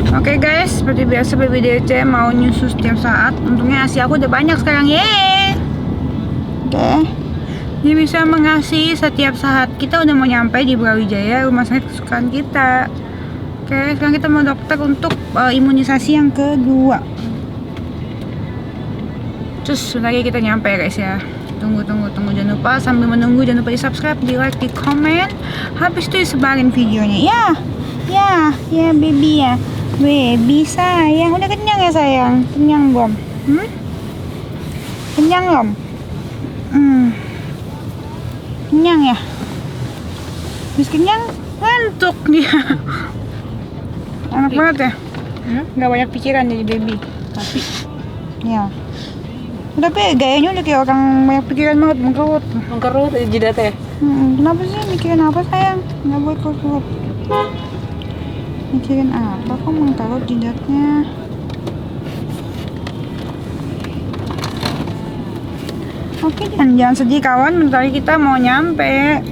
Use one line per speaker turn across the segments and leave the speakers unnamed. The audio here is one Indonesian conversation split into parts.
Oke guys, seperti biasa BBDC mau nyusu setiap saat. Untungnya ASI aku udah banyak sekarang, yeay. Oke, dia bisa mengasihi setiap saat. Kita udah mau nyampe di Brawijaya, rumah sakit kesukaan kita. Oke, sekarang kita mau dokter untuk imunisasi yang kedua. Terus lagi kita nyampe guys ya. Tunggu, jangan lupa sambil menunggu jangan lupa di subscribe, di like, di komen. Habis itu disebarin videonya. Ya baby ya. Baby sayang, udah kenyang ya sayang? Kenyang belum? Kenyang belum? Kenyang ya? Habis kenyang, ngantuk dia. Enak banget ya? Gak banyak pikiran jadi baby.
Tapi
Ya. Tapi gayanya udah kayak orang banyak pikiran banget, mengkerut.
mengkerut jidatnya.
Kenapa sih mikirin apa sayang? Gak boleh kerut. Mikirin apa kok mengkerut jidatnya? Oke, jangan sedih kawan, bentar lagi kita mau nyampe.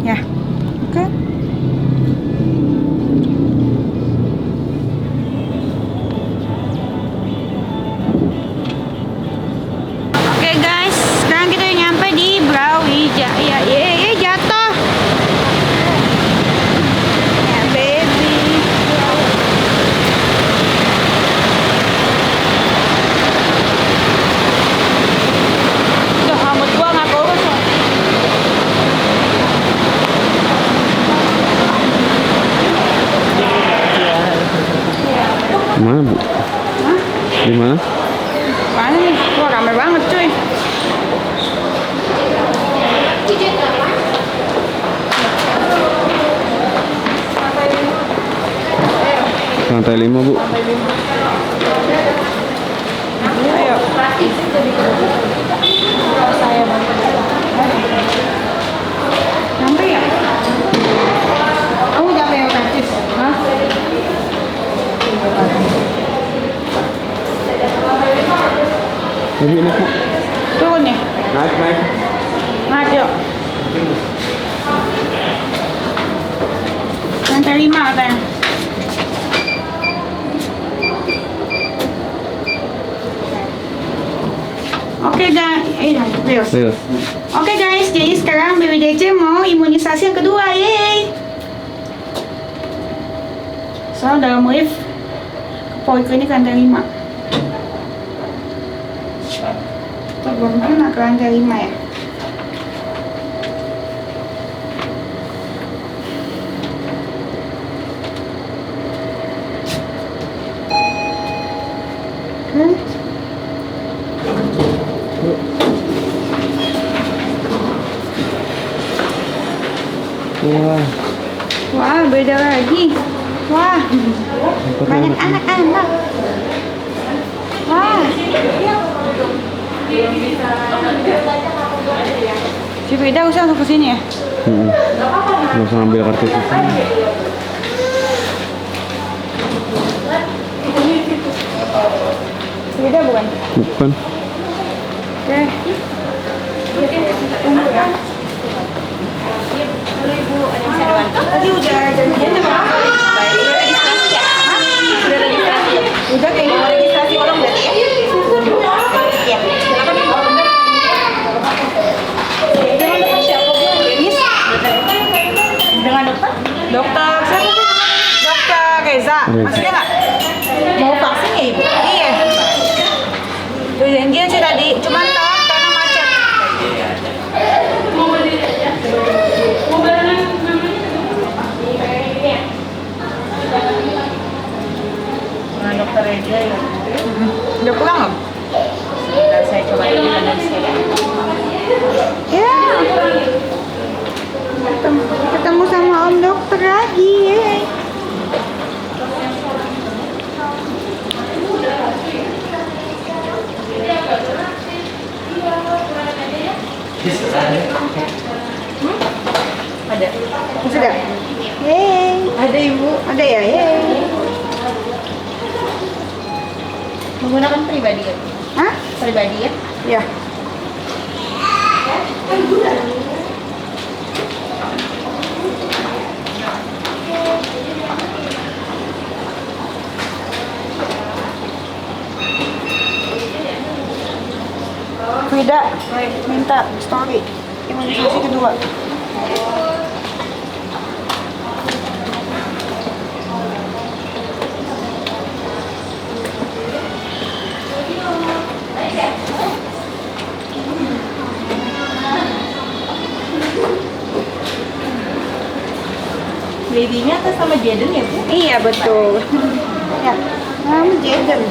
Ya, oke. Oke guys, sekarang kita udah nyampe di Brawijaya. Ye, jatuh. Ya baby. Udah rambut gua nggak kurus loh.
Mana bu?
Hah?
Di mana?
Mana nih? Wah rame banget cuy.
Lantai 5 bu.
Ayo. Nyampe ya? Kamu nyampe yang praktis? Hah?
Ini enak bu.
Turun ya?
Naik.
Naik yuk. Lantai 5 katanya. Oke guys,
Ayo.
Oke guys, jadi sekarang BBDC mau imunisasi yang kedua, yeay. So dalam lift ke poliklinik lantai 5. Kita belum pernah ke lantai 5 ya.
Wah.
Wah, beda lagi. Wah, banyak anak-anak. Wah. Si Frida usah langsung kesini ya?
Nggak usah ngambil kartu susah.
Frida bukan?
Bukan.
Oke. Tunggu ya. Tadi udah janjian sama apa? Udah kayaknya mau registrasi orang berarti ya? Iya. Dengan dokter siapa bu? Dengan dokter? Dokter siapa sih? Dokter Reza. Maksudnya nggak? Mau vaksin ya ibu? Iya. Udah janjian sih tadi, cuman telat karena macet.
Dengan dokter Reza ya.
Udah pulang belum?
Sebentar saya coba dulu dengan saya.
Ya. Ketemu sama om dokter lagi. Yeay.
Ada.
Sudah. Yeay.
Ada ibu.
Ada ya? Yeay.
Menggunakan pribadi ya?
Hah?
Pribadi ya?
Ya. minta story imunisasi kedua.
Babynya atas sama Jaden ya, Bu?
Iya betul. Ya, kamu Jaden.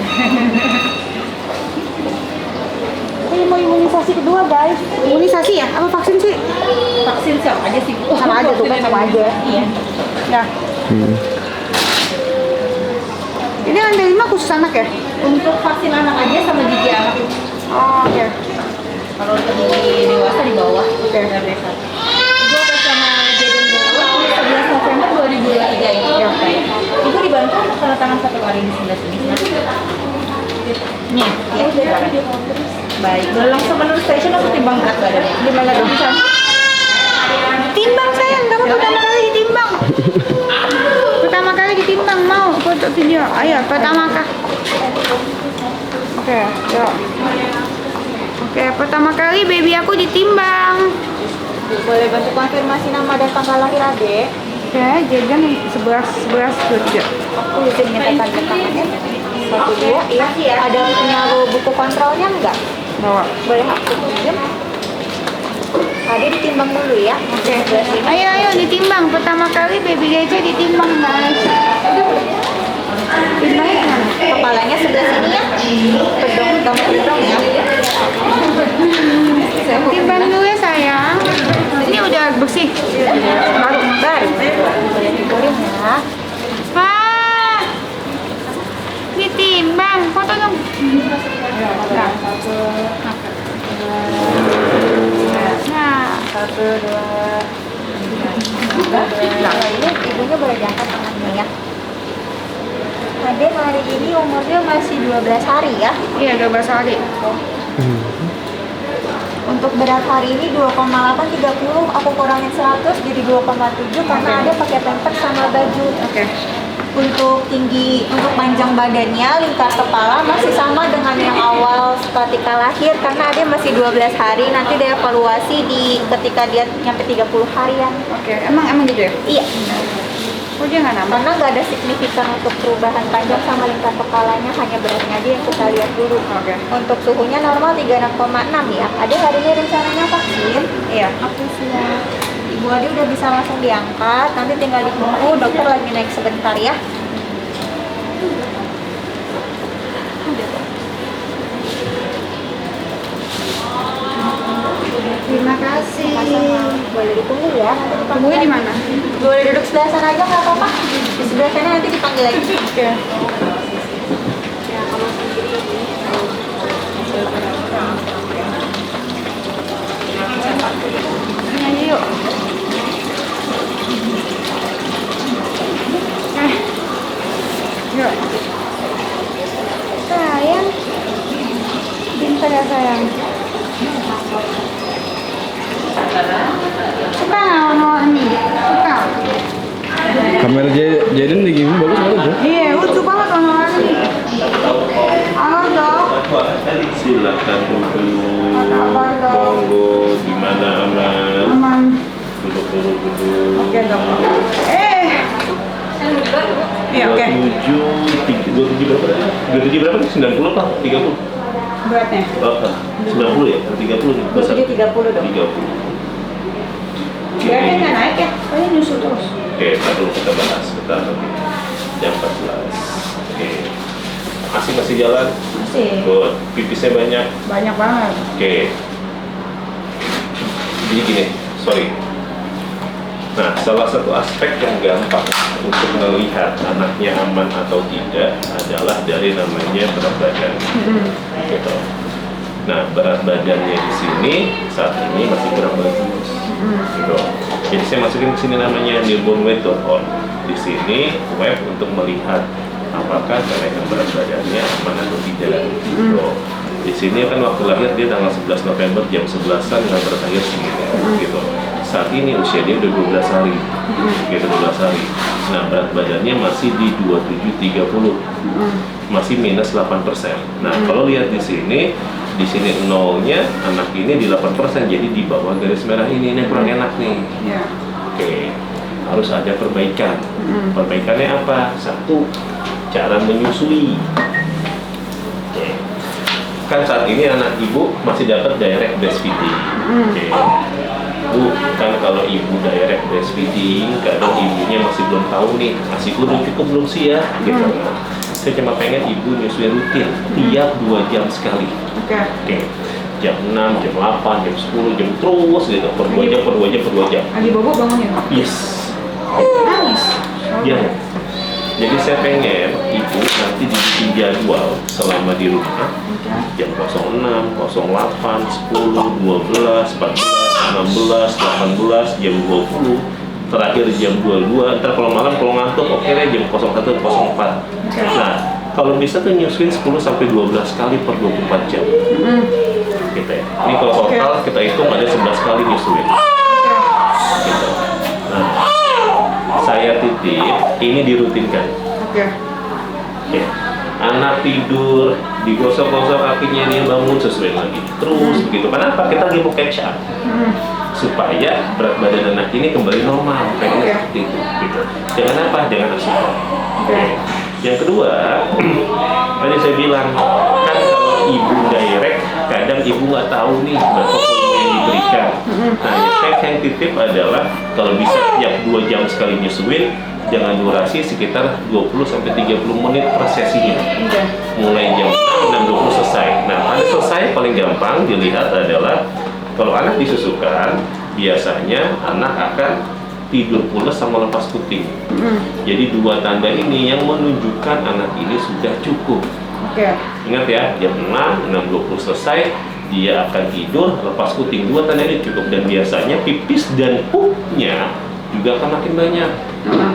Ini mau imunisasi kedua guys. Imunisasi ya? Apa vaksin sih?
Vaksin sama aja sih, Bu.
Sama aja tuh kan, sama aja.
Iya.
Ya. Ini lantai 5 khusus anak ya?
Untuk vaksin anak aja sama gigi anak.
Oh, oke.
Kalau untuk gigi dewasa di bawah.
Oke.
Ibu atas sama Jaden bawah 11 November 2023 ini.
Ya.
Ibu dibantu tanda tangan satu kali di sebelah sini.
Nih,
Ya, silakan. Baik, boleh langsung menurut station atau timbang berat badannya?
gimana dong? Timbang sayang, kamu pertama kali ditimbang. Pertama kali ditimbang, mau foto video. Ayo, pertama kah? Oke, yuk. Oke, pertama kali baby aku ditimbang.
Boleh bantu konfirmasi nama dan tanggal lahir adek?
Oke, Jaden 11 kerja.
Aku izin minta tanda tangannya. 1, 2, iya. Ada punya buku kontrolnya enggak?
Bawa.
Boleh aku pinjam? Adek ditimbang dulu ya.
Oke. Ayo ditimbang. Pertama kali baby Gece ditimbang, guys. Timbangnya mana?
Kepalanya sebelah sini ya. Pedong ya.
Timbang dulu ya sayang. Ini udah bersih. Baru.
Boleh digoreng ya.
Ah, ditimbang. Foto dong. Nah,
1, 2. Nah, ini ibunya boleh diangkat tangannya ya. Adek hari ini umurnya masih 12 hari ya.
iya 12 hari.
Untuk berat hari ini 2,830, aku kurangin 100 jadi 2,7 karena
Oke.
ada pakai pampers sama baju.
Oke.
Untuk tinggi, untuk panjang badannya, lingkar kepala masih sama dengan yang awal ketika lahir karena ada masih 12 hari, nanti dievaluasi ketika dia nyampe 30 harian.
Oke, emang gitu ya?
Iya,
Kok dia nggak nambah?
karena nggak ada signifikan untuk perubahan panjang sama lingkar kepalanya, hanya beratnya aja yang kita lihat dulu.
Oke.
Untuk suhunya normal 36,6 ya. Ada hari ini rencananya vaksin.
Iya.
Oke, siap. Ibu Adi udah bisa langsung diangkat, nanti tinggal ditunggu, dokter lagi naik sebentar ya.
Terima kasih.
Boleh ditunggu ya, nanti dipanggil.
Tunggunya di mana?
Boleh duduk sebelah sana aja nggak apa-apa. Di sebelah sana nanti dipanggil lagi.
Oke.
Ya, kalau sendiri
Ini aja yuk. Yuk. Sayang. Pintar ya sayang. Suka nggak warna-warni? Suka?
Kamera Jaden di gini bagus banget bro.
Iya, lucu banget warna-warni. Halo dok.
Silakan duduk.
Apa kabar, Dok?
Monggo, gimana aman?
Aman.
Duduk duduk.
Oke dok. Iya oke.
27 berapa? 27 berapa? 90 apa? 30?
Beratnya.
Oh, 90 ya? 30 nih. Besar.
30 dong.
30.
Beratnya nggak naik ya? Pokoknya nyusul terus.
Oke, ntar dulu kita bahas. Kita nanti jam 14. Oke. Masih jalan?
Masih.
Good. Pipisnya banyak?
Banyak banget.
Oke. Jadi gini, sorry. Nah, salah satu aspek yang gampang untuk melihat anaknya aman atau tidak adalah dari namanya berat badan. Gitu. Nah, berat badannya di sini saat ini masih kurang bagus. Gitu. Jadi saya masukin ke sini namanya newborn weight on. Di sini web untuk melihat apakah kenaikan berat badannya aman atau tidak. Gitu. Di sini kan waktu lahir dia tanggal 11 November jam 11-an dengan berat lahir segini. Gitu. Saat ini usia dia udah 12 hari. Gitu, 12 hari. Nah, berat badannya masih di 2730. Masih minus 8%. Nah, kalau lihat di sini di sini nolnya, anak ini di 8%, jadi di bawah garis merah ini yang kurang enak nih.
Iya.
Oke, harus ada perbaikan. Perbaikannya apa? Satu, cara menyusui. Oke. Kan saat ini anak ibu masih dapat direct breastfeeding. Oke. Bu, kan kalau ibu direct breastfeeding, kadang ibunya masih belum tahu nih, masih udah cukup belum sih ya, gitu. Saya cuma pengen ibu nyusui rutin, tiap 2 jam sekali. Oke. Jam 6, jam 8, jam 10, jam terus gitu, per 2 jam, per 2 jam, per 2 jam.
Lagi bobo bangun ya?
Yes.
Nangis?
Iya. Jadi saya pengen ibu nanti dibikin jadwal selama di rumah, jam 06, 08, 10, 12, 14, 16, 18, jam 20, terakhir jam 22, ntar kalau malam kalau ngantuk oke deh jam 01, 04. Nah, kalau bisa tuh nyusuin 10 sampai 12 kali per 24 jam. Gitu ya. Ini kalau total kita hitung ada 11 kali nyusuin. Gitu. Nah, saya titip ini dirutinkan. Oke. Anak tidur, digosok-gosok kakinya, dia bangun sesuai lagi. Terus begitu. Kenapa? Kita lagi mau catch up. Supaya berat badan anak ini kembali normal. Pengennya seperti itu. Gitu. Jangan apa? Jangan asupan. Yang kedua, tadi saya bilang, kan kalau ibu direct, kadang ibu nggak tahu nih berapa volume yang diberikan. Nah, yang saya titip adalah kalau bisa tiap 2 jam sekali nyusuin, jangan durasi sekitar 20-30 menit per sesinya. Mulai jam 6.20 selesai. Nah, pada selesai paling gampang dilihat adalah kalau anak disusukan, biasanya anak akan tidur pulas sama lepas puting. Jadi 2 tanda ini yang menunjukkan anak ini sudah cukup. Ingat ya, jam 6, 6.20 selesai, dia akan tidur lepas puting. 2 tanda ini cukup, dan biasanya pipis dan pupnya juga akan makin banyak.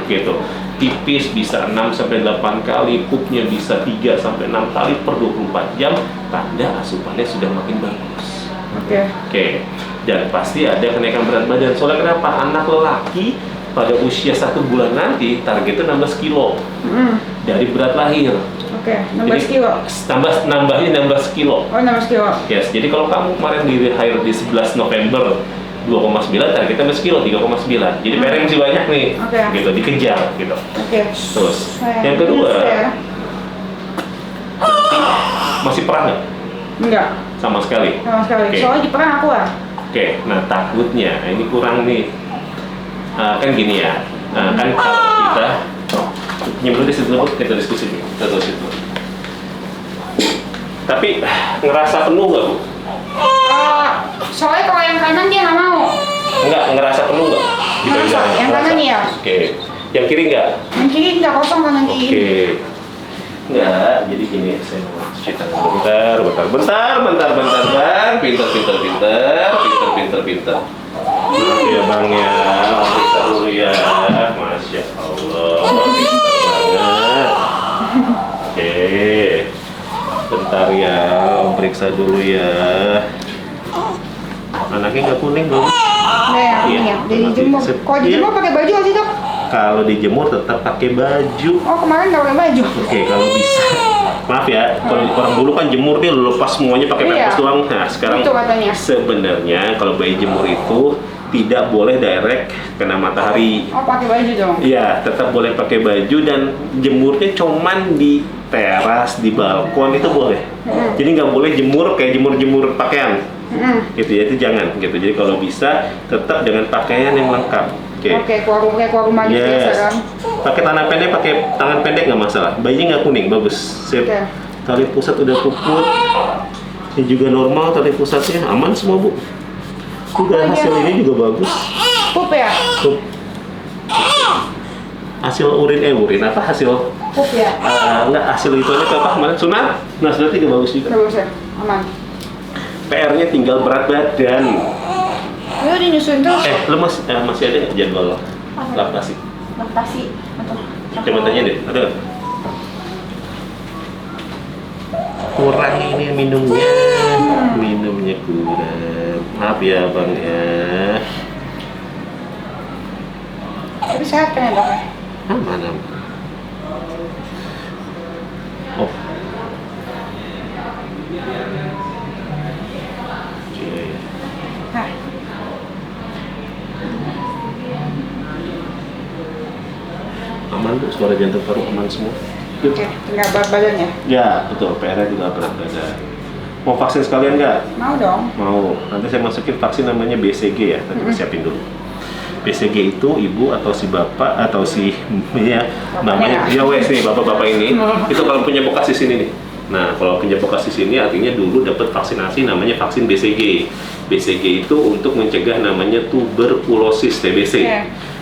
Gitu. Pipis bisa 6-8 kali, pupnya bisa 3-6 kali per 24 jam, tanda asupannya sudah makin bagus. Oke. Dan pasti ada kenaikan berat badan. Soalnya kenapa? Anak lelaki pada usia 1 bulan nanti targetnya 16 kilo dari berat lahir.
16 kilo?
Nambahnya 16 kilo.
Oh, 16 kilo.
Yes, jadi kalau kamu kemarin di lahir di 11 November 2,9, targetnya 16 kilo, 3,9. Jadi PR masih banyak nih, gitu, dikejar gitu. Terus, yang kedua, masih perah nggak?
Enggak.
Sama sekali?
Sama sekali. Soalnya di perang aku lah.
Oke, nah takutnya ini kurang nih. Kan gini ya, kan kalau kita nyebelin di situ kita diskusi nih, kita terus itu. Tapi ngerasa penuh nggak, Bu?
Soalnya kalau yang kanan dia nggak mau.
Enggak, ngerasa penuh nggak?
Ngerasa, yang kanan ya.
Oke, yang kiri nggak?
Yang kiri nggak, kosong kanan kiri.
Oke. Enggak, jadi gini, saya mau cuci tangan bentar, Bang. Pinter. Ya Bang ya, periksa dulu ya. Masya Allah, pinter banget. Oke, bentar ya, Om periksa dulu ya. Anaknya nggak kuning dong?
Nah, ya, jadi dijemur. Kalau dijemur pakai baju nggak sih, Dok?
Kalau dijemur tetap pakai baju.
Oh, kemarin nggak pakai baju.
Oke, kalau bisa. Maaf ya, kalau orang dulu kan jemur nih lepas semuanya pakai pampers doang. Nah, sekarang
itu katanya.
Sebenarnya kalau bayi jemur itu tidak boleh direct kena matahari.
Oh, pakai baju dong.
Iya, tetap boleh pakai baju, dan jemurnya cuman di teras, di balkon itu boleh. Jadi nggak boleh jemur kayak jemur pakaian. Gitu ya, itu jangan gitu. Jadi kalau bisa tetap dengan pakaian yang lengkap.
Oke, keluar rumah gitu biasa kan.
Pakai tangan pendek nggak masalah. Bayinya nggak kuning, bagus. Sip. Tali pusat udah puput. Ini juga normal tali pusatnya, aman semua, Bu. Juga hasil ini juga bagus.
Pup ya?
Pup. Hasil urin apa hasil?
Pup ya?
Enggak, hasil itu aja apa kemarin sunat. Nah, sunat juga bagus juga.
Bagus ya, aman.
PR-nya tinggal berat badan.
Lu dinyusuin terus?
Lu masih ada nggak jadwal laktasi?
Laktasi.
Coba tanya deh, ada nggak? Kurang ini minumnya kurang. Maaf ya Bang ya.
Tapi sehat kan ya, Dok?
Aman. Oh. aman Bu, suara jantung paru aman semua. Yuk.
Oke, tinggal berat badannya.
Ya, betul. PR-nya juga berat badan. Mau vaksin sekalian nggak?
Mau dong.
Mau. Nanti saya masukin vaksin namanya BCG ya. Nanti siapin dulu. BCG itu ibu atau si bapak atau si ya namanya ya wes nih bapak-bapak ini itu kalau punya bekas di sini nih. Nah kalau punya bekas di sini artinya dulu dapat vaksinasi namanya vaksin BCG. BCG itu untuk mencegah namanya tuberkulosis TBC.
Oke.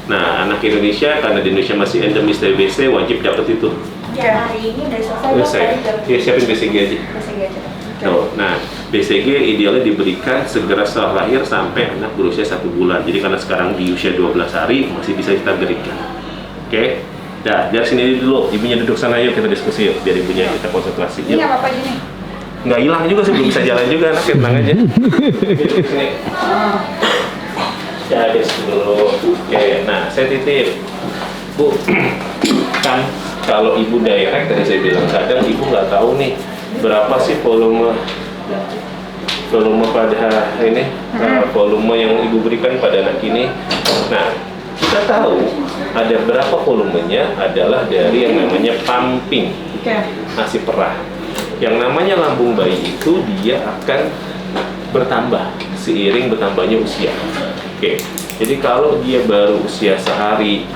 Nah anak Indonesia karena di Indonesia masih endemis TBC wajib dapat itu.
Ya, hari ini udah selesai.
Terus
Dok.
saya
Tadi
ya siapin BCG aja.
BCG aja.
Tuh, nah BCG idealnya diberikan segera setelah lahir sampai anak berusia 1 bulan. Jadi karena sekarang di usia 12 hari masih bisa kita berikan. Oke? Nah, dari sini dulu, ibunya duduk sana yuk kita diskusi yuk, biar ibunya kita konsentrasi.
Ini
Yuk.
nggak apa-apa gini.
Nggak hilang juga sih, belum bisa jalan juga, anak tenang aja. Duduk sini. Ya, di situ dulu. Oke, nah saya titip. Bu, kan kalau ibu direct tadi saya bilang kadang ibu nggak tahu nih berapa sih volume pada ini volume yang ibu berikan pada anak ini. Nah kita tahu ada berapa volumenya adalah dari yang namanya pumping
Oke.
ASI perah. Yang namanya lambung bayi itu dia akan bertambah seiring bertambahnya usia. Oke, jadi kalau dia baru usia sehari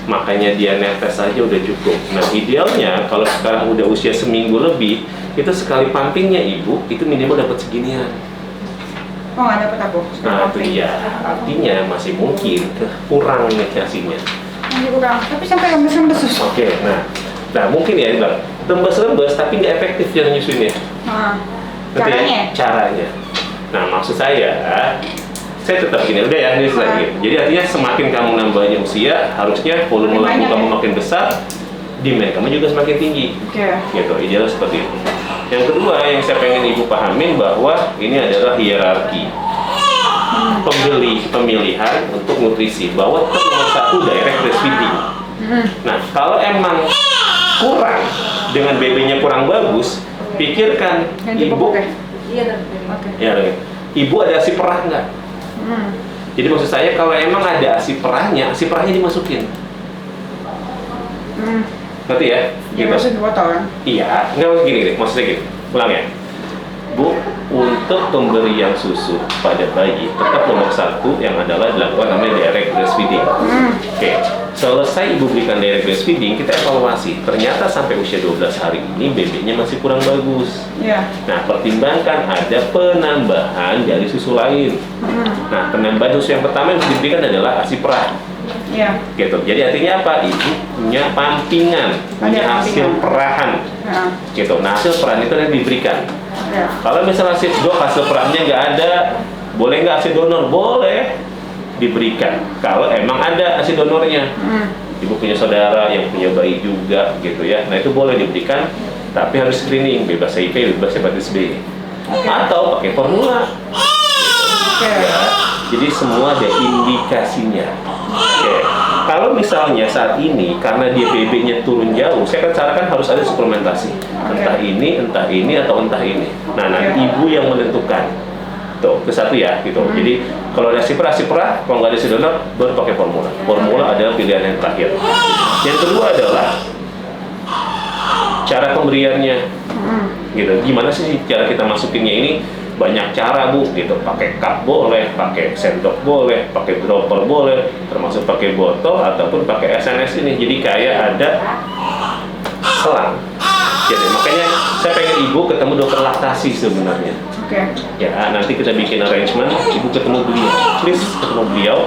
makanya dia netes saja udah cukup. Nah idealnya kalau sekarang udah usia seminggu lebih itu sekali pumpingnya ibu itu minimal dapat seginian.
Oh nggak dapat aku.
Nah itu dia artinya masih mungkin kurang nih hasilnya.
Nanti kurang. Tapi sampai rembes-rembes sus.
Oke, nah mungkin ya bilang rembes-rembes tapi nggak efektif cara nyusuinnya.
Nah,
Ngerti ya?
caranya.
Caranya. Nah maksud saya tetap gini, udah ya, ini lagi. Jadi artinya semakin kamu nambahnya usia, harusnya volume
Makin
lambung
banyak
kamu
ya?
makin besar, demand kamu juga semakin tinggi.
Oke.
Gitu, idealnya seperti itu. Yang kedua yang saya pengen ibu pahamin bahwa ini adalah hierarki pemilihan untuk nutrisi, bahwa tetap nomor 1 direct breastfeeding. Nah kalau emang kurang dengan BB-nya kurang bagus, pikirkan
Ganti
ibu
pupuk ya?
Iya, Dok.
Oke.
ya ibu ada ASI perah nggak? Jadi maksud saya kalau emang ada ASI perahnya dimasukin. Ngerti ya?
Ya masuk di botol kan?
Iya, nggak gini deh, maksudnya gini, ulang ya. Bu, untuk pemberian susu pada bayi tetap nomor 1 yang adalah dilakukan namanya direct breastfeeding. Oke, selesai ibu berikan direct breastfeeding, kita evaluasi. Ternyata sampai usia 12 hari ini BB-nya masih kurang bagus.
Iya.
Nah, pertimbangkan ada penambahan dari susu lain. Nah, penambahan susu yang pertama yang diberikan adalah ASI perah.
Iya.
Gitu. Jadi artinya apa? Ibu punya pumpingan, punya hasil
pumpingan.
perahan.
Nah,
Gitu. Nah, hasil perahan itu yang diberikan.
ya.
Kalau misalnya hasil perahannya nggak ada, boleh nggak ASI donor? Boleh diberikan. Kalau emang ada ASI donornya. Ibu punya saudara yang punya bayi juga, gitu ya. Nah, itu boleh diberikan, tapi harus screening, bebas HIV, bebas hepatitis B. Atau pakai formula.
Oke.
Ya, jadi semua ada indikasinya. Oke. Kalau misalnya saat ini karena dia BB-nya turun jauh, saya akan sarankan harus ada suplementasi. Entah ini, atau entah ini. Nah, nanti ibu yang menentukan. Tuh, ke satu ya, gitu. Jadi kalau ada ASI perah, kalau nggak ada ASI donor, baru pakai formula. Formula adalah pilihan yang terakhir. Yang kedua adalah cara pemberiannya. Gitu. Gimana sih cara kita masukinnya ini? Banyak cara Bu, gitu. Pakai cup boleh, pakai sendok boleh, pakai dropper boleh, termasuk pakai botol ataupun pakai SNS ini. Jadi kayak ada selang. Jadi makanya saya pengen ibu ketemu dokter laktasi sebenarnya.
Oke.
Ya, nanti kita bikin arrangement, ibu ketemu beliau, please ketemu beliau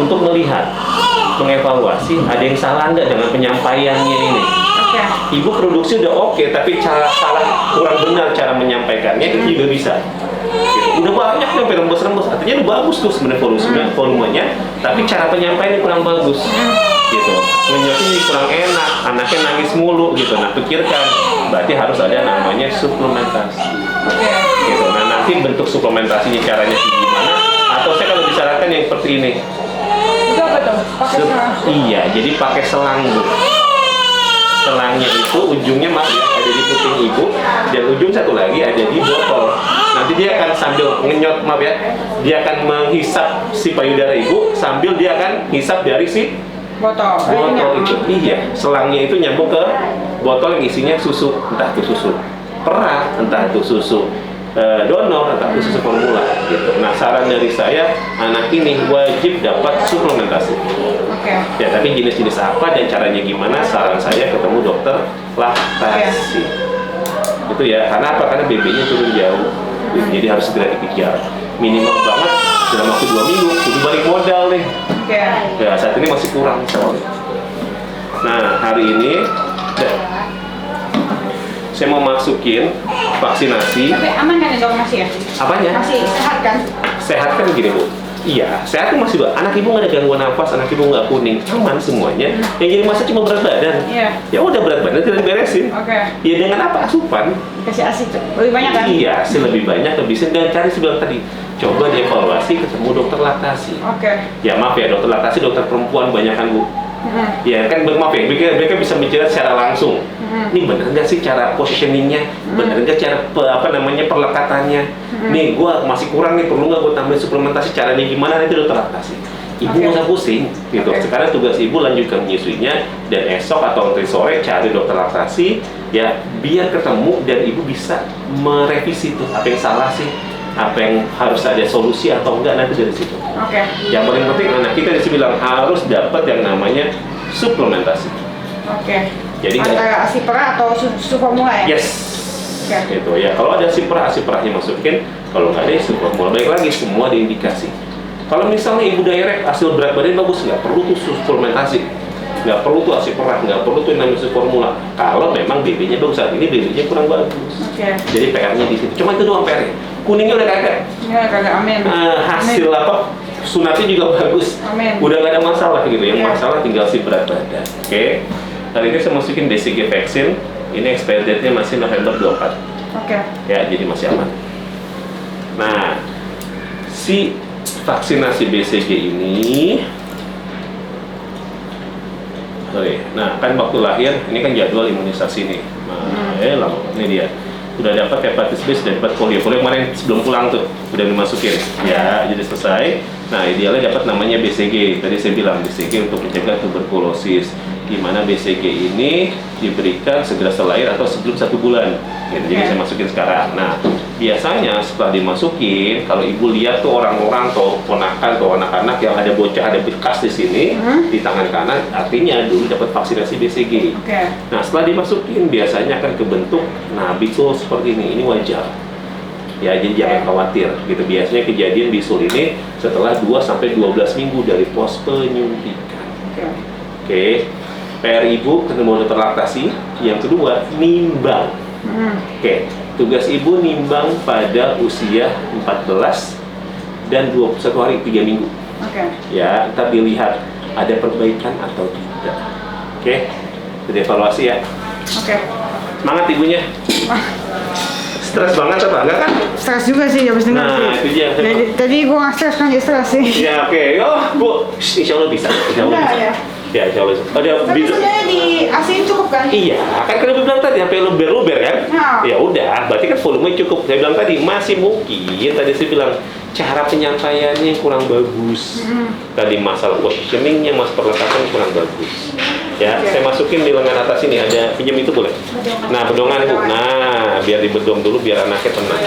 untuk melihat, mengevaluasi ada yang salah nggak dengan penyampaiannya ini.
Oke.
Ibu produksi udah oke, tapi cara salah, kurang benar cara menyampaikannya itu juga bisa. Gitu. Udah banyak yang rembes-rembes, artinya udah bagus tuh sebenarnya volumenya, tapi cara penyampaiannya kurang bagus. Gitu. Ngenyotnya jadi kurang enak, anaknya nangis mulu gitu. Nah, pikirkan, berarti harus ada namanya suplementasi.
Oke.
Gitu. Nah, nanti bentuk suplementasinya caranya gimana? Atau saya kalau disarankan yang seperti ini.
Itu apa tuh? Pakai selang.
Iya, jadi pakai selang Bu. Selangnya itu ujungnya ada di kuping ibu dan ujung satu lagi ada di botol. Nanti dia akan sambil ngenyot, dia akan menghisap si payudara ibu sambil dia akan hisap dari si
Botol.
Botol itu, iya, selangnya itu nyambung ke botol yang isinya susu, entah itu susu perah, entah itu susu donor, entah itu susu formula gitu. Nah, saran dari saya, anak ini wajib dapat suplementasi.
Oke.
Ya, tapi jenis-jenis apa dan caranya gimana, saran saya ketemu dokter laktasi. Itu ya, karena apa? Karena BB-nya turun jauh. Jadi harus segera dikejar. Minimal banget dalam waktu 2 minggu, kudu balik modal nih.
Oke.
Ya, saat ini masih kurang soalnya. Nah, hari ini saya mau masukin vaksinasi.
Tapi aman kan ya dok masih ya?
Apanya?
Masih sehat kan?
Sehat kan gini Bu? Iya, sehat tuh masih Bu. Anak ibu nggak ada gangguan nafas, anak ibu nggak kuning, aman semuanya. Yang jadi masalah cuma berat badan.
Iya.
Ya udah, berat badan tidak diberesin.
Oke.
Ya dengan apa? Asupan.
Dikasih ASI tuh. Lebih banyak kan?
Iya, sih lebih banyak lebih dan cari sebilang tadi. Coba dievaluasi ketemu dokter laktasi.
Oke.
Ya maaf ya, dokter laktasi dokter perempuan banyak kan Bu. Ya kan maaf ya, mereka bisa bicara secara langsung. Ini bener nggak sih cara positioningnya? Bener nggak cara perlekatannya? Nih gua masih kurang nih, perlu nggak gua tambahin suplementasi? Caranya gimana? Nanti dokter laktasi. Ibu nggak usah pusing gitu. Sekarang tugas ibu lanjutkan menyusuinya dan esok atau nanti sore cari dokter laktasi ya, biar ketemu dan ibu bisa merevisi tuh apa yang salah sih, apa yang harus ada solusi atau enggak nanti dari situ.
Oke.
Yang paling penting anak kita bilang harus dapat yang namanya suplementasi.
Oke.
Jadi
antara ASI perah atau susu formula ya?
yes.
Oke.
Gitu ya. Kalau ada ASI perahnya masukin, kalau nggak ada susu formula. Baik lagi semua diindikasi. Kalau misalnya ibu direct hasil berat badan bagus, nggak perlu tuh suplementasi, nggak perlu tuh ASI perah, nggak perlu tuh yang namanya susu formula. Kalau memang BB-nya bagus, saat ini BB-nya kurang bagus.
Oke.
Jadi PR-nya di situ. Cuma itu doang PR-nya. Kuningnya udah kagak.
Ya kagak, amin.
Hasil apa? Sunatnya juga bagus.
Amin.
Udah gak ada masalah gitu. Yang
Iya.
masalah tinggal si berat badan. Oke. Hari ini saya masukin BCG vaksin. Ini expired date-nya masih November 24.
Oke.
Ya, jadi masih aman. Nah, si vaksinasi BCG ini, nah kan waktu lahir, ini kan jadwal imunisasi nih. Nah, ini dia. Udah dapat hepatitis B, sudah dapat polio. Polio kemarin sebelum pulang tuh, udah dimasukin. Ya, jadi selesai. Nah, idealnya dapat namanya BCG. Tadi saya bilang BCG untuk mencegah tuberkulosis. Di mana BCG ini diberikan segera selahir atau sebelum 1 bulan. Gitu. Jadi saya masukin sekarang. Nah, biasanya setelah dimasukin, kalau ibu lihat tuh orang-orang atau ponakan atau anak-anak yang ada bocah, ada bekas di sini di tangan kanan, artinya dulu dapat vaksinasi BCG.
Oke.
Nah, setelah dimasukin biasanya akan kebentuk bisul seperti ini wajar. Ya, jadi jangan khawatir gitu. Biasanya kejadian bisul ini setelah 2-12 minggu dari pos penyuntikan. Oke. PR ibu ketemu dokter laktasi. Yang kedua, nimbang. Oke. Tugas ibu nimbang pada usia 14 dan 21 hari 3 minggu.
Oke.
Ya, ntar dilihat ada perbaikan atau tidak. Oke. Jadi evaluasi ya.
Oke.
Semangat ibunya. Stres banget apa? Enggak kan?
Stres juga sih, habis dengar
Nah,
sih.
itu dia.
Tadi gue nggak stres kan, jadi stres sih.
Ya, oke. Oh, Bu, insya Allah bisa. Insya Allah
Udah,
bisa.
ya.
Ya, insya Allah bisa. Ada
Tapi sebenarnya di ASI cukup kan?
Iya, kan kalian bilang tadi sampai luber-luber kan?
Ya.
Ya udah, berarti kan volume cukup. Saya bilang tadi masih mungkin. Tadi saya bilang cara penyampaiannya kurang bagus. Tadi masalah positioningnya, mas perlekatan kurang bagus. Ya,
Oke.
saya masukin di lengan atas ini ada pinjam itu boleh. Nah, bedongan Bu. Nah, biar dibedong dulu biar anaknya tenang.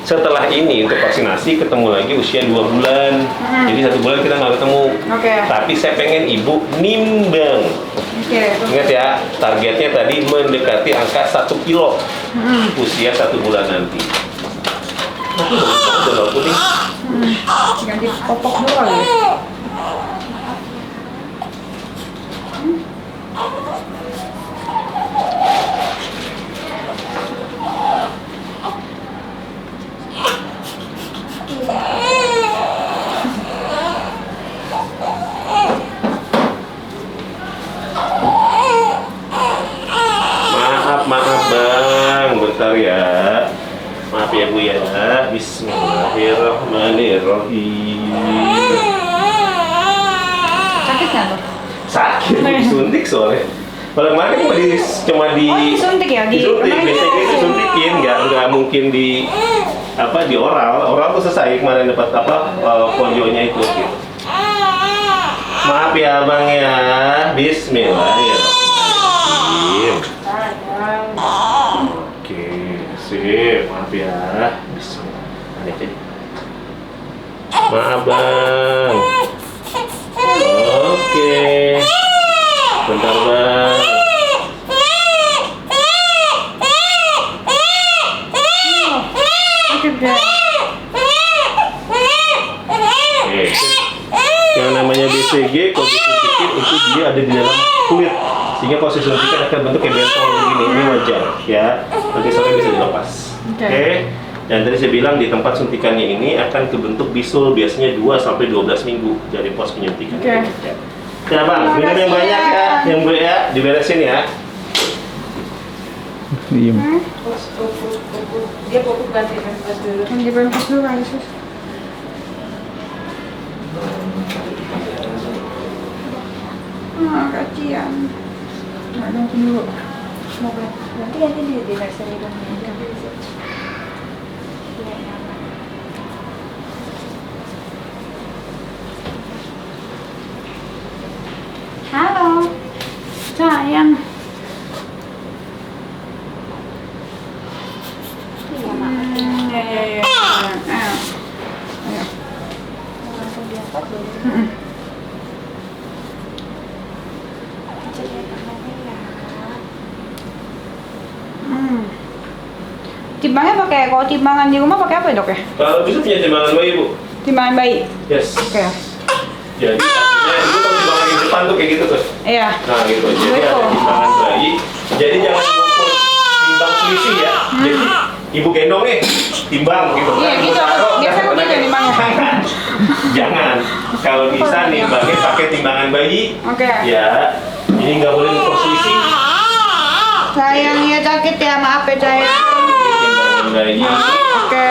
Setelah ini untuk vaksinasi ketemu lagi usia 2 bulan. Jadi 1 bulan kita nggak ketemu.
Oke.
Tapi saya pengen ibu nimbang.
Oke.
Ingat ya, targetnya tadi mendekati angka 1 kilo usia 1 bulan nanti. Tapi udah putih.
Ganti popok dulu kali ya.
Maaf bang, bentar ya. Maaf ya Bu ya. Bismillahirrahmanirrahim.
Sakit nggak tuh?
Sakit, disuntik soalnya. Kalau kemarin cuma di
Oh, disuntik ya?
disuntik,
Kemarin
biasanya
disuntik.
disuntikin, nggak mungkin di oral tuh selesai kemarin dapat polionya itu gitu. Maaf ya abang ya. Bismillahirrahmanirrahim. Oke, sip. Maaf ya. Bismillahirrahmanirrahim. Maaf bang. Oke. Bentar bang. Oke. Yang namanya BCG kalau disuntikin itu dia ada di dalam kulit, sehingga kalau disuntikan akan bentuk kayak bentol begini. Ini wajar ya. Nanti sore bisa dilepas. Oke. Dan tadi saya bilang di tempat suntikannya ini akan kebentuk bisul biasanya 2 sampai 12 minggu dari pos penyuntikan.
Oke.
Ya bang, minum yang banyak ya, yang diberesin ya.
Diem.
Dia fokus ganti nafas dulu.
Yang dibungkus dulu kan, Sus. Kasihan. Nggak nonton dulu. Semoga.
Nanti di nursery dong.
Halo. Sayang. Ya. Ayo.
Langsung diangkat dulu. Jadi tangannya ya.
Timbangnya pakai, kalau timbangan di rumah pakai apa ya, Dok ya?
Kalau bisa punya timbangan bayi bu.
Timbangan bayi.
Yes.
Oke.
Jadi artinya itu kalau timbangan di depan tuh kayak gitu tuh.
Iya.
Nah gitu. Jadi ada timbangan bayi. Jadi jangan ukur timbang selisih ya. Jadi ibu gendong nih, timbang gitu.
Iya,
Ibu
gitu.
taruh,
Biasa aku gitu timbangnya.
Jangan. Kalau bisa nih pakai timbangan bayi.
Oke.
Ya, ini nggak boleh ukur selisih.
Sayang ya, sakit ya, maaf ya sayang.
Timbangan bayi.
Oke.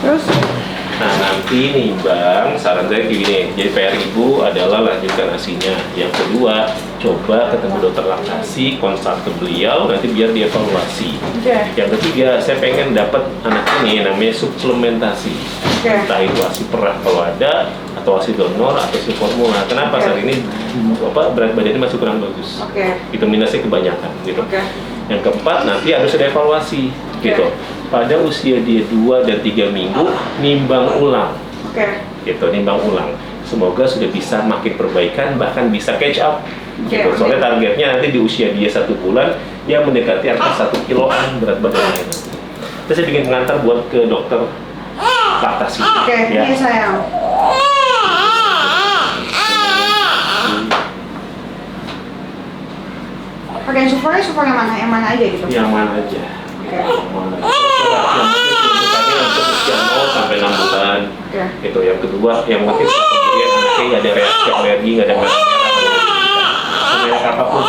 Terus?
Nah nanti nih bang, saran saya gini, jadi PR ibu adalah lanjutkan ASI-nya. Yang kedua, coba ketemu dokter laktasi, konsul ke beliau, nanti biar dievaluasi.
Oke.
Yang ketiga, saya pengen dapat anak ini namanya suplementasi.
Oke.
Entah itu ASI perah kalau ada, atau ASI donor, atau ASI formula. Kenapa
Oke.
saat ini berat badannya masih kurang bagus?
Oke.
Vitaminnya kebanyakan gitu.
Oke.
Yang keempat, nanti harus ada evaluasi gitu. Pada usia dia 2 dan 3 minggu, nimbang ulang.
Oke.
Gitu, nimbang ulang. Semoga sudah bisa makin perbaikan, bahkan bisa catch up.
Oke,
Gitu. Soalnya
oke.
targetnya nanti di usia dia 1 bulan, dia mendekati angka 1 kiloan berat badannya nanti. Terus saya bikin pengantar buat ke dokter laktasi.
Oke,
Ya.
ini sayang. Pakai super yang mana? Yang mana aja gitu?
Yang mana aja. Yang mana aja. Yang penting suntikannya untuk usia 0 sampai 6 bulan.
Oke.
Itu yang kedua, yang penting setelah pemberian anaknya nggak ada reaksi alergi, nggak ada merah-merah, semerah apapun.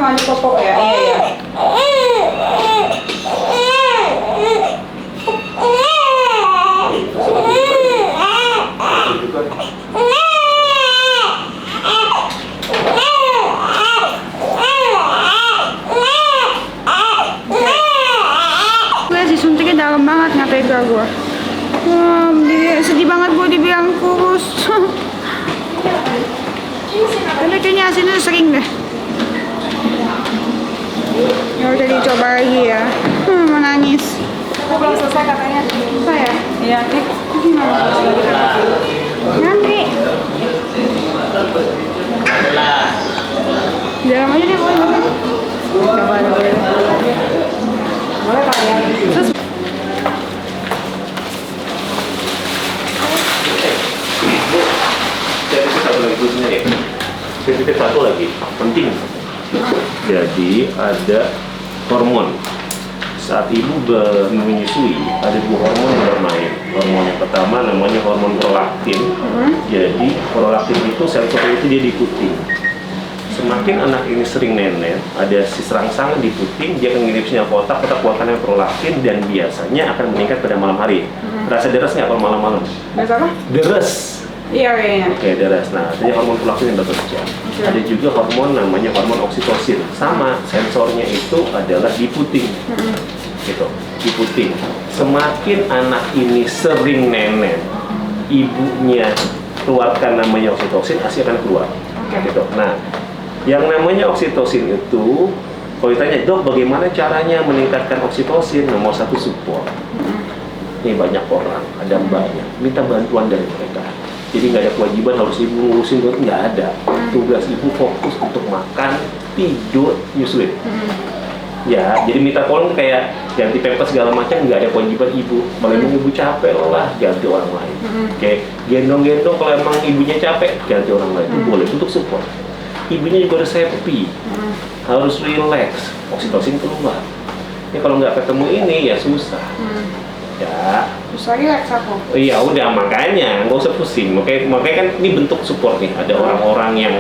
Ada popok ya? Iya. Gue disuntiknya dalam banget, nggak tega gue. Sedih banget gue dibilang kurus. Tapi kayaknya asinnya sering deh. Ya udah dicoba lagi ya. Menangis.
Aku belum selesai katanya.
Saya?
Iya, nih.
Gimana? Nanti. Dalam aja deh, boleh. Coba ada boleh.
Boleh Pak ya.
Terus
Saya titip satu lagi dulu ya. Saya titip satu lagi, penting. Jadi ada hormon. Saat ibu menyusui, ada 2 hormon yang bermain. Hormon yang pertama namanya hormon prolaktin. Jadi prolaktin itu sel itu dia di puting. Semakin anak ini sering nenek, ada si serangsangan di puting, dia akan ngirim sinyal kotak buatannya prolaktin dan biasanya akan meningkat pada malam hari. Rasa deres nggak kalau malam-malam?
Bahasa apa?
Deres.
Iya kayaknya.
Oke, deres. Nah, artinya hormon prolaktin yang bekerja. Ada juga hormon namanya hormon oksitosin. Sama, sensornya itu adalah di puting. Gitu, di puting. Semakin anak ini sering nenen, ibunya keluarkan namanya oksitosin, pasti akan keluar. Gitu. Nah, yang namanya oksitosin itu, kalau ditanya, dok bagaimana caranya meningkatkan oksitosin? Nomor satu support. Ini banyak orang, ada mbaknya, minta bantuan dari mereka. Jadi nggak ada kewajiban harus ibu ngurusin, nggak ada. Tugas ibu fokus untuk makan, tidur, nyusuin. Ya, jadi minta tolong kayak ganti pampers segala macam, nggak ada kewajiban ibu. Kalau emang ibu capek lah, ganti orang lain. Kayak gendong-gendong, kalau emang ibunya capek, ganti orang lain. Itu boleh, untuk support. Ibunya juga harus happy, harus relax, oksitosin keluar. Ya kalau nggak ketemu ini ya susah. Ya.
Bisa relax aku.
Iya udah, makanya nggak usah pusing. Makanya kan ini bentuk support nih. Ada orang-orang yang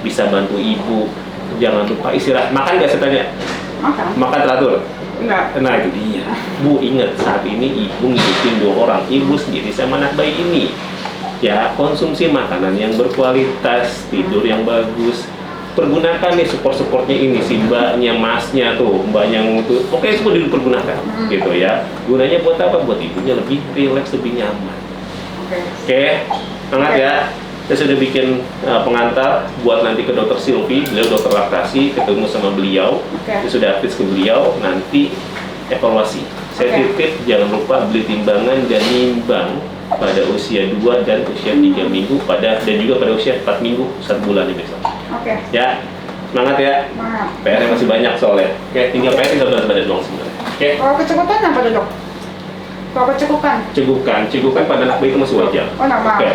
bisa bantu ibu. Jangan lupa istirahat. Makan nggak, saya tanya? Makan teratur?
Enggak.
Nah itu dia. Bu ingat, saat ini ibu ngikutin 2 orang, ibu sendiri sama anak bayi ini. Ya, konsumsi makanan yang berkualitas, tidur yang bagus. Pergunakan nih support-supportnya ini, si mbaknya, masnya tuh, mbak yang tuh, pokoknya semua dipergunakan, gitu ya. Gunanya buat apa? Buat ibunya lebih relax, lebih nyaman. Oke, semangat ya. Saya sudah bikin pengantar buat nanti ke dokter Silvi, beliau dokter laktasi, ketemu sama beliau. Saya sudah update ke beliau, nanti evaluasi. Saya titip, jangan lupa beli timbangan dan nimbang pada usia 2 dan usia 3 minggu, dan juga pada usia 4 minggu, 1 bulan nih besok. Ya, semangat ya. PR masih banyak soalnya. Oke, tinggal berat badan doang sebenarnya. Oke.
Kalau kecekukan apa tuh, dok? Kalau kecekukan?
Cegukan pada anak bayi itu masih wajar.
Oh, normal.
Oke.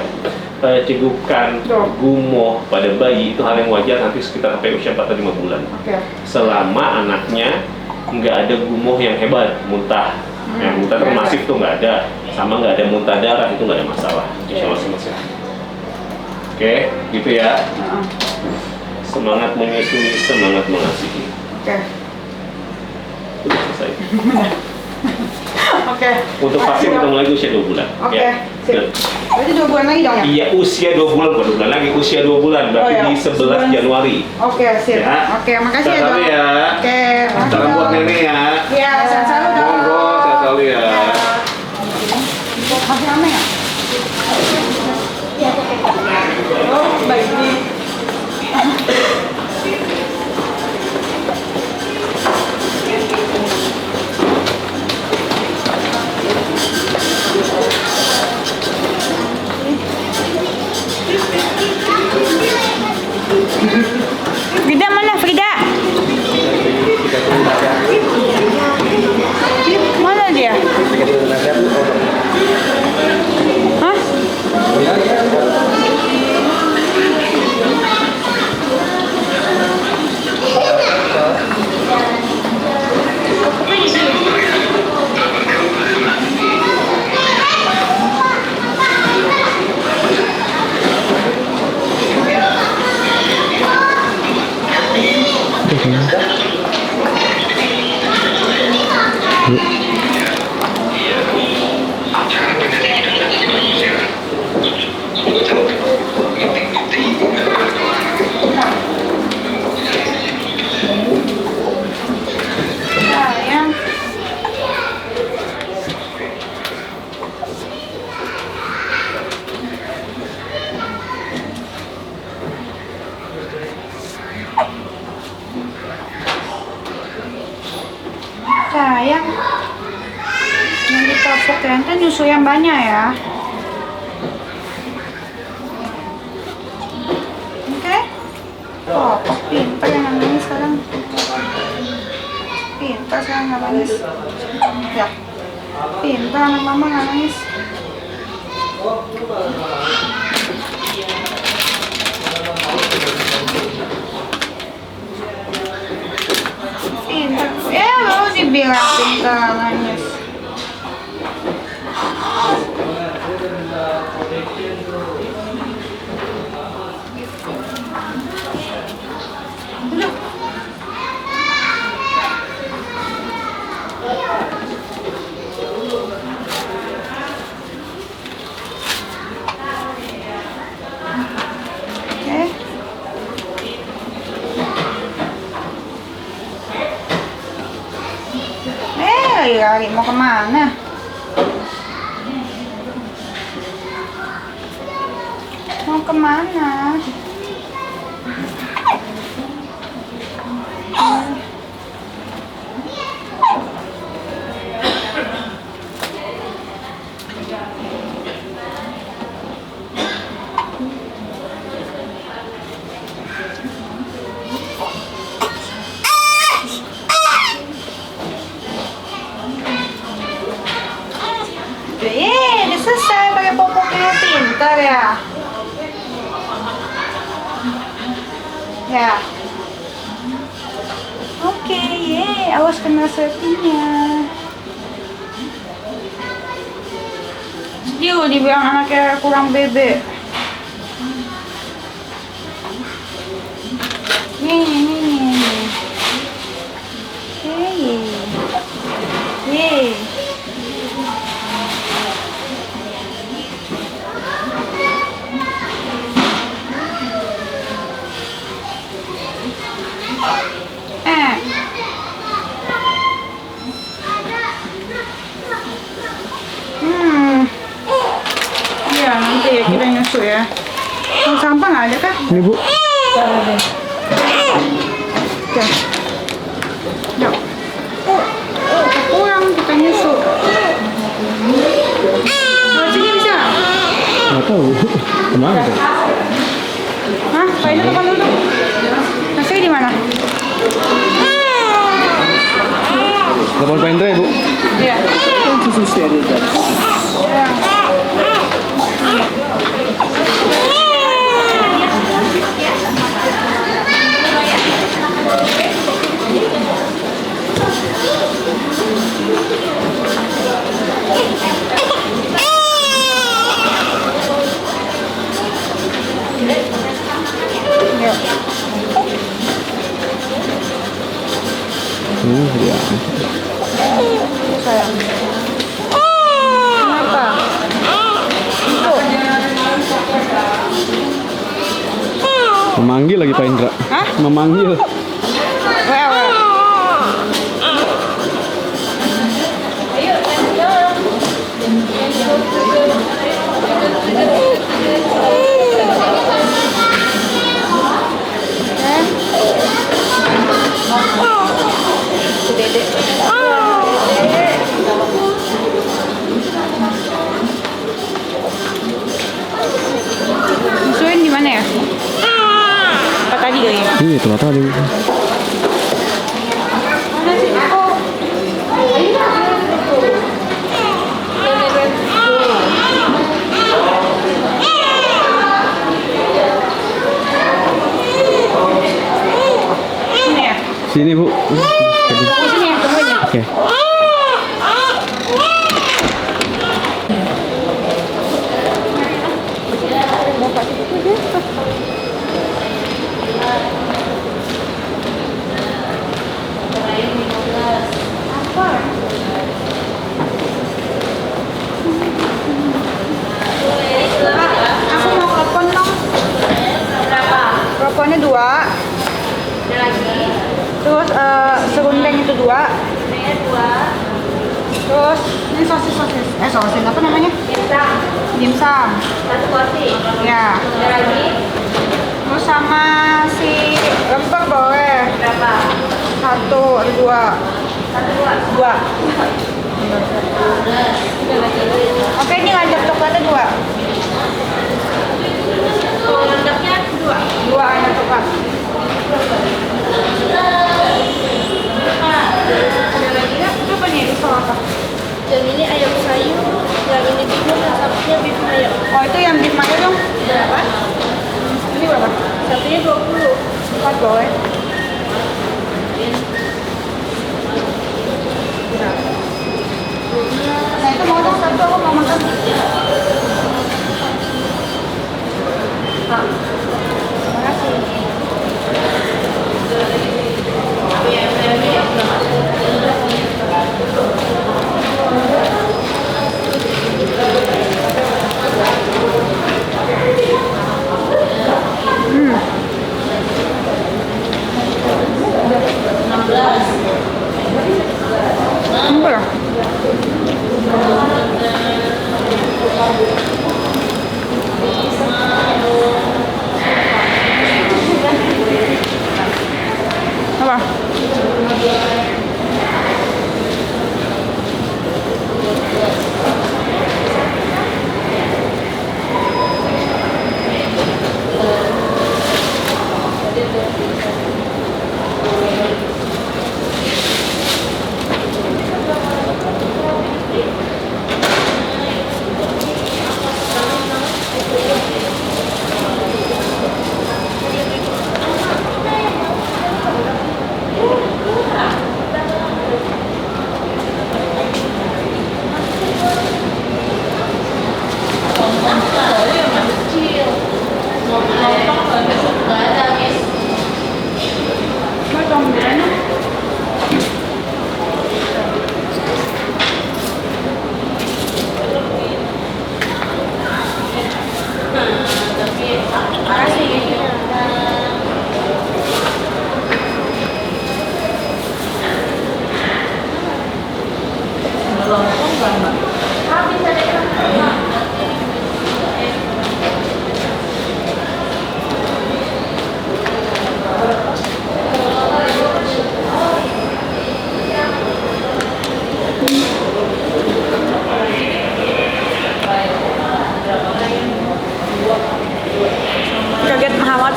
Cegukan, gumoh pada bayi itu hal yang wajar nanti sekitar sampai usia 4 atau 5 bulan. Selama anaknya nggak ada gumoh yang hebat, muntah. Yang muntah termasif tuh nggak ada, sama nggak ada muntah darah, itu nggak ada masalah. Insya Allah semua sehat. Oke, gitu ya. Semangat menyusui, semangat mengasihi. Udah selesai. Untuk vaksin ketemu lagi usia 2 bulan.
Berarti 2 bulan lagi dong ya?
Iya, usia 2 bulan, bukan 2 bulan lagi, usia 2 bulan, berarti di 11 Januari.
Sip.
Ya.
Makasih ya, dok.
Ya. Salam buat nenek ya.
Iya, sehat selalu, dok.
Monggo, sehat selalu ya.
Masih rame ya? Oh, baik nih. Frida mana, Frida? Mana dia? Hah? Sayang, nanti topok ternyata nyusu yang banyak ya. Oke? Oh, pintar yang nangis sekarang. Pintar sekarang nggak nangis. Ya, pintar anak mama nggak nangis. Pintar, ya baru dibilang pintar nangis. Oke. lari-lari mau kemana? Mau kemana? Yeay, udah selesai pakai popoknya, pintar ya. Ya. Oke, yeay, awas kena serpinya. Sedih loh dibilang anaknya kurang bebek. Nih. Yeay. Ya nanti ya kita nyusu ya. Tong sampah nggak ada kah?
Ini Bu.
Ya. Yuk. Pulang kita nyusu. Kalau sini bisa?
Nggak tahu. Kemana tuh?
Hah? Pak ini telepon dulu. Nasi di mana?
Telepon Pak Indra ya Bu.
Iya. Ya.
Ya.
Sayang. Kenapa?
Memanggil lagi Pak Indra.
Hah?
Memanggil.
Well. Susuin di mana ya? Apa tadi kali ya?
Iya, itu tadi.
Ini ya?
Sini Bu. Tadi.
Di sini ya, tungguin ya.
Oke.
Aku mau kropon dong.
Berapa?
Kroponnya 2.
Ada lagi.
Terus serundeng itu 2.
Ini 2.
Terus ini sosis. Sosis apa namanya?
Bintang.
Dimsum.
1 porsi.
Ya.
Ada lagi.
Terus sama si lemper boleh.
Berapa?
1 atau 2?
1, 2.
2. Oke, ini ngajak coklatnya 2.
Kalau rendangnya 2.
2 ngajak coklat.
Ada lagi nggak?
Itu apa nih? Risol apa?
Yang ini ayam sayur, yang ini bihun, yang satunya beef mayo.
Oh, itu yang beef mayo dong.
Berapa?
Ini berapa?
Satunya 20.
4 boleh. Nah, itu mau dong 1, aku mau makan. Terima kasih.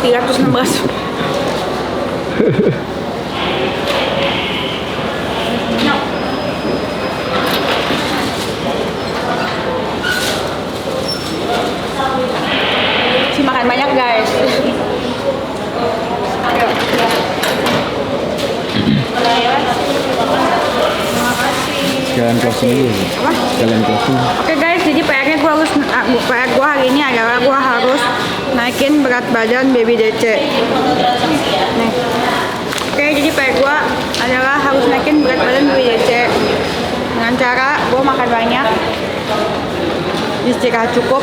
316. Si makan banyak guys. Ayo.
Sekalian closing dulu.
Apa?
Sekalian closing.
Oke guys, jadi PR-nya gue harus PR gue hari ini adalah gue harus naikin berat badan baby DC. Nih. Oke, jadi PR gue adalah harus naikin berat badan baby DC dengan cara gue makan banyak, istirahat cukup.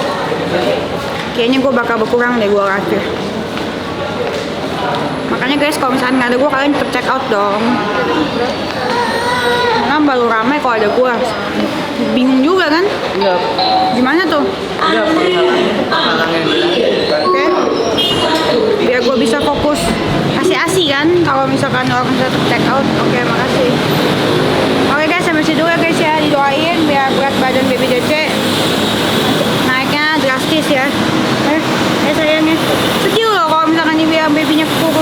Kayaknya gue bakal berkurang deh gue rasa. Makanya guys, kalau misalnya nggak ada gue, kalian tetap check out dong. Karena baru ramai kalau ada gue. Bingung juga kan?
Iya.
Gimana tuh?
Iya,
Oke. Biar gue bisa fokus kasih asi kan kalau misalkan orang satu check out. Oke, makasih. Oke guys, sampai situ ya guys ya, didoain biar berat badan baby DC naiknya drastis ya. Sayangnya sedih loh kalau misalkan biar babynya kurus